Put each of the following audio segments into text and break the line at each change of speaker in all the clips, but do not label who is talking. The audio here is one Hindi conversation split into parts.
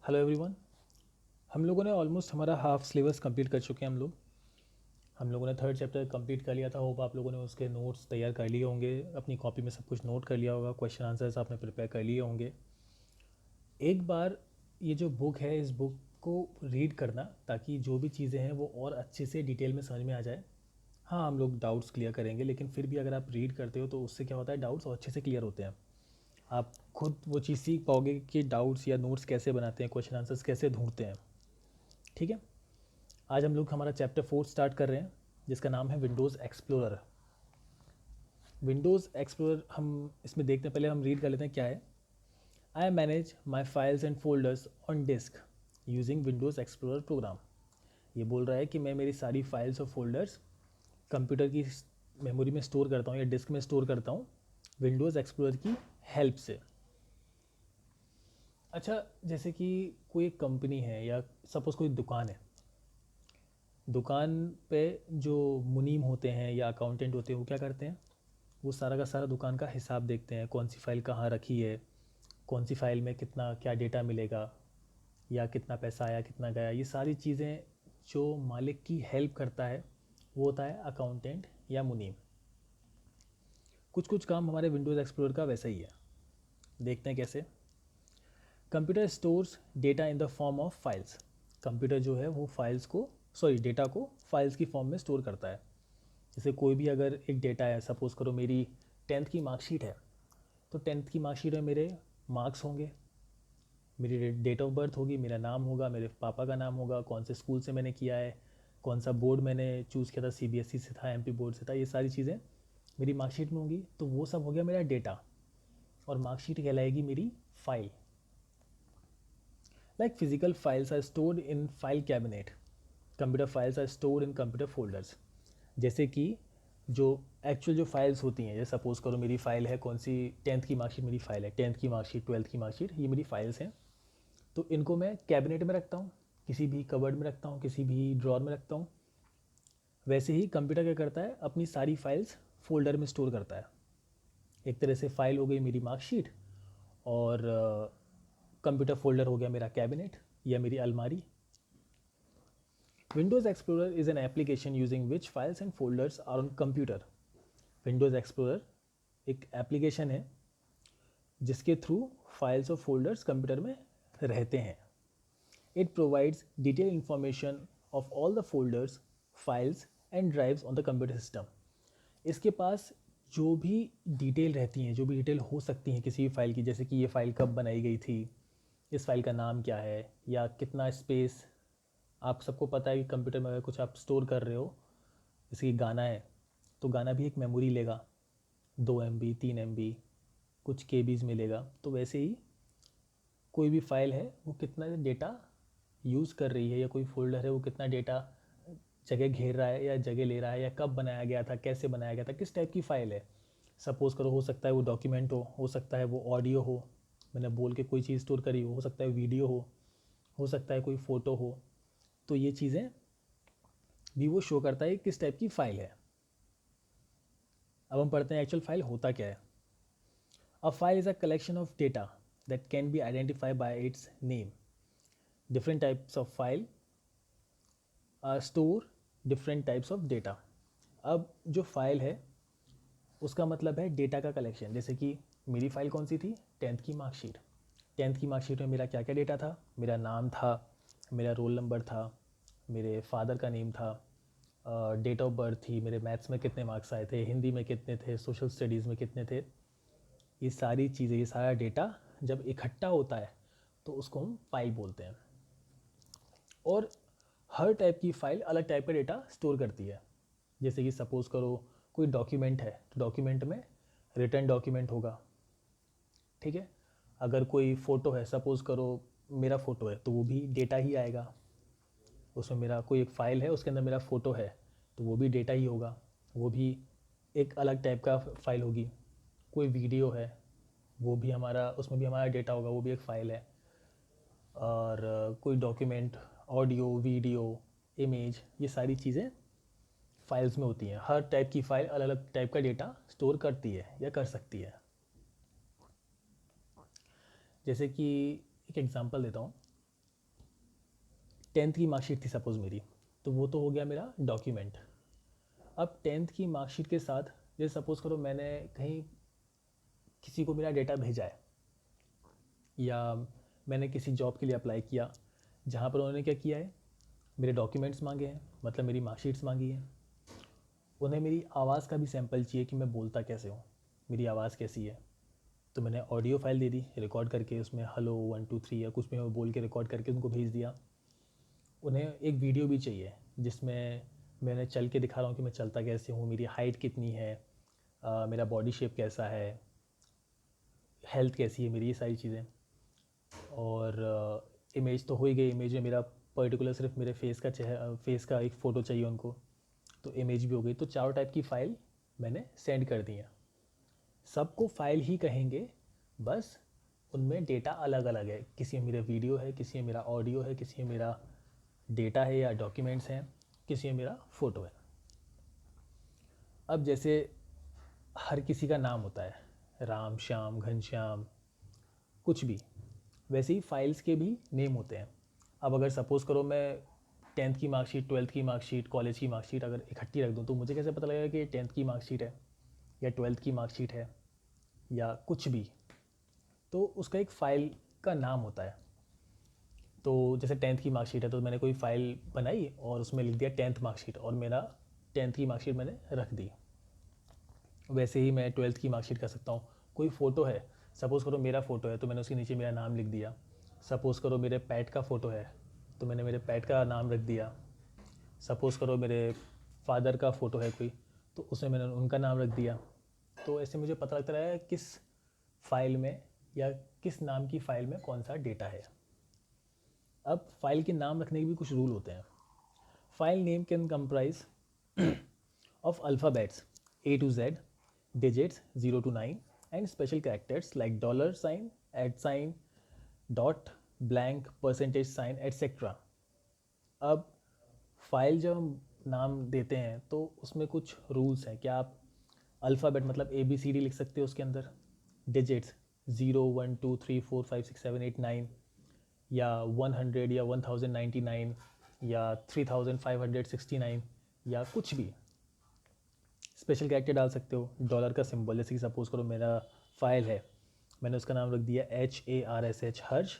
Hello everyone. हम लोगों ने ऑलमोस्ट हमारा हाफ सिलेबस कंप्लीट कर चुके हैं। हम लोगों ने थर्ड चैप्टर कंप्लीट कर लिया था। होप आप लोगों ने उसके नोट्स तैयार कर लिए होंगे, अपनी कॉपी में सब कुछ नोट कर लिया होगा, क्वेश्चन आंसर्स आपने प्रिपेयर कर लिए होंगे। एक बार ये जो बुक है, इस बुक को रीड करना, ताकि जो भी चीज़ें हैं वो और अच्छे से डिटेल में समझ में आ जाए। हाँ, हम लोग डाउट्स क्लियर करेंगे, लेकिन फिर भी अगर आप रीड करते हो तो उससे क्या होता है, डाउट्स और अच्छे से क्लियर होते हैं। आप खुद वो चीज़ सीख पाओगे कि डाउट्स या नोट्स कैसे बनाते हैं, क्वेश्चन आंसर्स कैसे ढूंढते हैं। ठीक है, आज हम लोग हमारा चैप्टर 4 स्टार्ट कर रहे हैं, जिसका नाम है विंडोज़ एक्सप्लोरर। विंडोज़ एक्सप्लोरर हम इसमें देखते हैं, पहले हम रीड कर लेते हैं क्या है। I manage my files and folders on disk using Windows Explorer program. ये बोल रहा है कि मैं मेरी सारी फाइल्स और फोल्डर्स कंप्यूटर की मेमोरी में स्टोर करता हूँ या डिस्क में स्टोर करता हूँ विंडोज़ एक्सप्लोरर की हेल्प से। अच्छा, जैसे कि कोई कंपनी है या सपोज़ कोई दुकान है। दुकान पे जो मुनीम होते हैं या अकाउंटेंट होते हैं, वो क्या करते हैं, वो सारा का सारा दुकान का हिसाब देखते हैं, कौन सी फ़ाइल कहाँ रखी है, कौन सी फ़ाइल में कितना क्या डेटा मिलेगा, या कितना पैसा आया कितना गया। ये सारी चीज़ें जो मालिक की हेल्प करता है वो होता है अकाउंटेंट या मुनीम। कुछ कुछ काम हमारे विंडोज़ एक्सप्लोरर का वैसा ही है। देखते हैं कैसे। Computer stores data in the form of files. Computer जो है वो डेटा को फाइल्स की फॉर्म में स्टोर करता है। जैसे कोई भी अगर एक डेटा है, सपोज़ करो मेरी 10th की मार्कशीट है, तो 10th की मार्कशीट में मेरे मार्क्स होंगे, मेरी डेट ऑफ बर्थ होगी, मेरा नाम होगा, मेरे पापा का नाम होगा, कौन से स्कूल से मैंने किया है, कौन सा बोर्ड मैंने चूज़ किया था, सीबीएसई से था, एमपी बोर्ड से था, ये सारी चीज़ें मेरी मार्कशीट में होंगी। तो वो सब हो गया मेरा डेटा, और मार्कशीट कहलाएगी मेरी file. Like physical files are stored in file cabinet, computer files are stored in computer folders. जैसे कि जो एक्चुअल जो फाइल्स होती हैं, जैसे सपोज़ करो मेरी फ़ाइल है, कौन सी 10th की मार्कशीट मेरी फ़ाइल है, 10th की मार्कशीट, 12th की मार्कशीट, ये मेरी फाइल्स हैं। तो इनको मैं कैबिनेट में रखता हूँ, किसी भी कवर्ड में रखता हूँ, किसी भी ड्रॉर में रखता हूँ। वैसे ही कंप्यूटर क्या करता है, अपनी सारी फाइल्स फोल्डर में स्टोर करता है। एक तरह से फ़ाइल हो गई मेरी मार्कशीट, और कंप्यूटर फोल्डर हो गया मेरा कैबिनेट या मेरी अलमारी। Windows Explorer is an application using which files and folders are on computer. Windows Explorer एक एप्लीकेशन है जिसके थ्रू फाइल्स और फोल्डर्स कंप्यूटर में रहते हैं। It provides detail information of all the folders, files and drives on the computer system. इसके पास जो भी डिटेल रहती हैं, जो भी डिटेल हो सकती हैं किसी भी फाइल की, जैसे कि ये फ़ाइल कब बनाई गई थी, इस फाइल का नाम क्या है, या कितना स्पेस। आप सबको पता है कि कंप्यूटर में अगर कुछ आप स्टोर कर रहे हो, जैसे कि गाना है, तो गाना भी एक मेमोरी लेगा, 2 MB 3 MB, कुछ केबीज़ मिलेगा। तो वैसे ही कोई भी फाइल है वो कितना डेटा यूज़ कर रही है, या कोई फोल्डर है वो कितना डेटा जगह घेर रहा है या जगह ले रहा है, या कब बनाया गया था, कैसे बनाया गया था, किस टाइप की फ़ाइल है। सपोज़ करो, हो सकता है वो डॉक्यूमेंट हो सकता है वो ऑडियो हो, मैंने बोल के कोई चीज़ स्टोर करी हो सकता है वीडियो हो सकता है कोई फ़ोटो हो। तो ये चीज़ें भी वो शो करता है किस टाइप की फ़ाइल है। अब हम पढ़ते हैं एक्चुअल फाइल होता क्या है। A file is a collection of data that can be identified by it's name. Different types of file store different types of data. अब जो फाइल है उसका मतलब है डेटा का कलेक्शन। जैसे कि मेरी फ़ाइल कौन सी थी, 10th की मार्कशीट। 10th की मार्कशीट में मेरा क्या क्या डेटा था, मेरा नाम था, मेरा रोल नंबर था, मेरे फादर का नेम था, डेट ऑफ बर्थ थी, मेरे मैथ्स में कितने मार्क्स आए थे, हिंदी में कितने थे, सोशल स्टडीज़ में कितने थे। ये सारी चीज़ें, ये सारा डेटा जब इकट्ठा होता है तो उसको हम फाइल बोलते हैं। और हर टाइप की फ़ाइल अलग टाइप का डेटा स्टोर करती है। जैसे कि सपोज़ करो कोई डॉक्यूमेंट है, तो डॉक्यूमेंट में रिटर्न डॉक्यूमेंट होगा, ठीक है। अगर कोई फ़ोटो है, सपोज़ करो मेरा फ़ोटो है, तो वो भी डेटा ही आएगा। उसमें मेरा कोई एक फ़ाइल है, उसके अंदर मेरा फ़ोटो है, तो वो भी डेटा ही होगा, वो भी एक अलग टाइप का फ़ाइल होगी। कोई वीडियो है, वो भी हमारा, उसमें भी हमारा डेटा होगा, वो भी एक फ़ाइल है। और कोई डॉक्यूमेंट, ऑडियो, वीडियो, इमेज, ये सारी चीज़ें फाइल्स में होती हैं। हर टाइप की फ़ाइल अलग अलग टाइप का डेटा स्टोर करती है या कर सकती है। जैसे कि एक एग्जांपल देता हूँ। 10th की मार्कशीट थी सपोज़ मेरी, तो वो तो हो गया मेरा डॉक्यूमेंट। अब 10th की मार्कशीट के साथ जैसे सपोज़ करो मैंने कहीं किसी को मेरा डेटा भेजा है, या मैंने किसी जॉब के लिए अप्लाई किया जहाँ पर उन्होंने क्या किया है, मेरे डॉक्यूमेंट्स मांगे हैं, मतलब मेरी मार्कशीट्स मांगी हैं। उन्हें मेरी आवाज़ का भी सैंपल चाहिए कि मैं बोलता कैसे हूँ, मेरी आवाज़ कैसी है। तो मैंने audio file they the record करके, उसमें हेलो 1 2 3 या कुछ भी मैं बोल के रिकॉर्ड करके उनको भेज दिया। उन्हें एक वीडियो भी चाहिए जिसमें मैंने चल के दिखा रहा हूँ कि मैं चलता कैसे हूँ, मेरी हाइट कितनी है, मेरा बॉडी शेप कैसा है, हेल्थ कैसी है मेरी, ये सारी चीज़ें। और इमेज तो हो ही गई, इमेज में मेरा पर्टिकुलर सिर्फ मेरे फेस का एक फ़ोटो चाहिए उनको, तो इमेज भी हो गई। तो चारों टाइप की फ़ाइल मैंने सेंड कर दी हैं। सबको फ़ाइल ही कहेंगे, बस उनमें डेटा अलग अलग है, किसी में मेरा वीडियो है, किसी में मेरा ऑडियो है, किसी में मेरा डेटा है या डॉक्यूमेंट्स हैं, किसी में मेरा फ़ोटो है। अब जैसे हर किसी का नाम होता है, राम श्याम घनश्याम कुछ भी, वैसे ही फाइल्स के भी नेम होते हैं। अब अगर सपोज़ करो मैं 10th की मार्कशीट, 12th की मार्कशीट, कॉलेज की मार्कशीट अगर इकट्ठी रख दूँ, तो मुझे कैसे पता लगेगा कि ये 10th की मार्कशीट है या 12th की मार्कशीट है या कुछ भी। तो उसका एक फ़ाइल का नाम होता है। तो जैसे 10th की मार्कशीट है, तो मैंने कोई फ़ाइल बनाई और उसमें लिख दिया 10th मार्कशीट, और मेरा 10th की मार्कशीट मैंने रख दी। वैसे ही मैं 12th की मार्कशीट कर सकता हूँ। कोई फ़ोटो है, सपोज़ करो मेरा फ़ोटो है, तो मैंने उसके नीचे मेरा नाम लिख दिया। सपोज़ करो मेरे पेट का फ़ोटो है, तो मैंने मेरे पेट का नाम रख दिया। सपोज़ करो मेरे फादर का फ़ोटो है कोई, तो उसमें मैंने उनका नाम रख दिया। तो ऐसे मुझे पता लगता है किस फ़ाइल में या किस नाम की फ़ाइल में कौन सा डेटा है। अब फाइल के नाम रखने के भी कुछ रूल होते हैं। File name can comprise of alphabets A to Z, digits 0 to 9, and special characters like dollar sign, @ dot, blank, percentage sign, etc. अब फाइल जब हम नाम देते हैं तो उसमें कुछ रूल्स हैं। क्या आप अल्फ़ाबेट मतलब ABCD लिख सकते हो उसके अंदर, डिजिट्स 0 1 2 3 4 5 6 7 8 9, या 100 या 1099 या 3569 या कुछ भी। स्पेशल कैरेक्टर डाल सकते हो, डॉलर का सिंबल, जैसे कि सपोज़ करो मेरा फाइल है, मैंने उसका नाम रख दिया HARSH हर्ष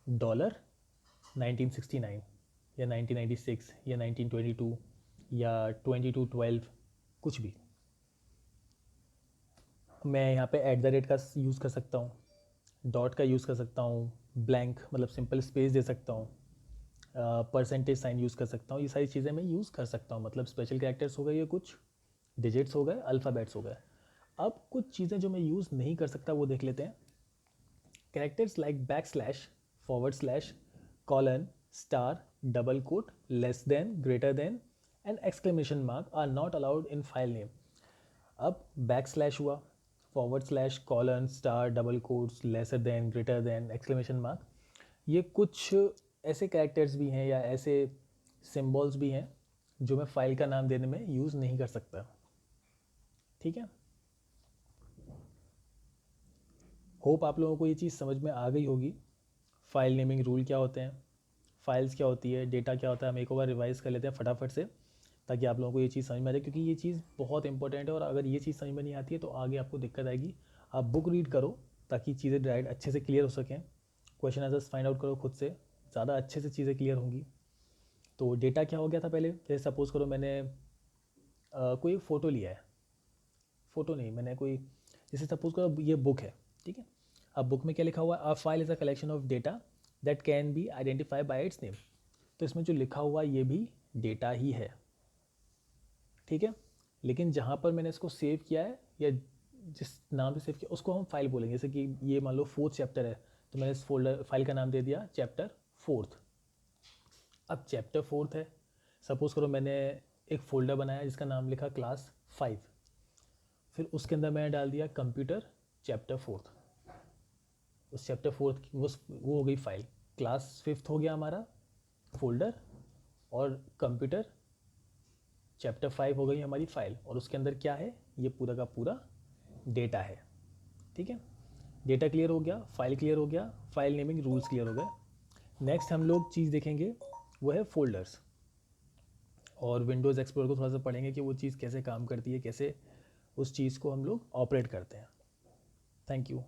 डॉलर 1969 या 1996 या 1922 या 2212 कुछ भी। मैं यहाँ पे @ का यूज़ कर सकता हूँ, डॉट का यूज़ कर सकता हूँ, ब्लैंक मतलब सिंपल स्पेस दे सकता हूँ, परसेंटेज साइन यूज़ कर सकता हूँ। ये सारी चीज़ें मैं यूज़ कर सकता हूँ। मतलब स्पेशल कैरेक्टर्स हो गए, ये कुछ डिजिट्स हो गए, अल्फ़ाबेट्स हो गए। अब कुछ चीज़ें जो मैं यूज़ नहीं कर सकता वो देख लेते हैं। Characters like backslash, forward slash, colon, star, double quote, less than, greater than and exclamation mark are not allowed in file name. अब बैकस्लैश हुआ, forward slash, colon, star, double quotes, lesser than, greater than, exclamation mark, ये कुछ ऐसे कैरेक्टर्स भी हैं या ऐसे सिंबल्स भी हैं जो मैं फाइल का नाम देने में यूज़ नहीं कर सकता। ठीक है, होप आप लोगों को ये चीज़ समझ में आ गई होगी। फाइल नेमिंग रूल क्या होते हैं, फाइल्स क्या होती है, डेटा क्या होता है। हम एक बार रिवाइज़ कर लेते हैं फटाफट से, ताकि आप लोगों को ये चीज़ समझ में आ जाए, क्योंकि ये चीज़ बहुत इंपॉर्टेंट है। और अगर ये चीज़ समझ में नहीं आती है तो आगे आपको दिक्कत आएगी। आप बुक रीड करो ताकि चीज़ें डायरेक्ट अच्छे से क्लियर हो सकें। क्वेश्चन आंसर्स फाइंड आउट करो खुद से, ज़्यादा अच्छे से चीज़ें क्लियर होंगी। तो डेटा क्या हो गया था पहले, जैसे सपोज़ करो मैंने कोई फ़ोटो लिया है, फ़ोटो नहीं, मैंने कोई, जैसे सपोज़ करो ये बुक है, ठीक है। अब बुक में क्या लिखा हुआ है, a file is a collection of data that can be identify bye it's name. तो इसमें जो लिखा हुआ ये भी डेटा ही है, ठीक है। लेकिन जहाँ पर मैंने इसको सेव किया है या जिस नाम से सेव किया उसको हम फाइल बोलेंगे। जैसे कि ये मान लो 4th चैप्टर है, तो मैंने इस फोल्डर फाइल का नाम दे दिया चैप्टर 4th। अब चैप्टर 4th है, सपोज़ करो मैंने एक फ़ोल्डर बनाया जिसका नाम लिखा क्लास 5, फिर उसके अंदर मैंने डाल दिया कंप्यूटर चैप्टर 4th। उस चैप्टर 4th की वो हो गई फाइल, क्लास 5th हो गया हमारा फोल्डर, और कंप्यूटर चैप्टर 5 हो गई हमारी फाइल। और उसके अंदर क्या है, ये पूरा का पूरा डेटा है, ठीक है। डेटा क्लियर हो गया, फाइल क्लियर हो गया, फाइल नेमिंग रूल्स क्लियर हो गए। नेक्स्ट हम लोग चीज़ देखेंगे वो है फोल्डर्स। और विंडोज़ एक्सप्लोरर को थोड़ा सा पढ़ेंगे कि वो चीज़ कैसे काम करती है, कैसे उस चीज़ को हम लोग ऑपरेट करते हैं। Thank you.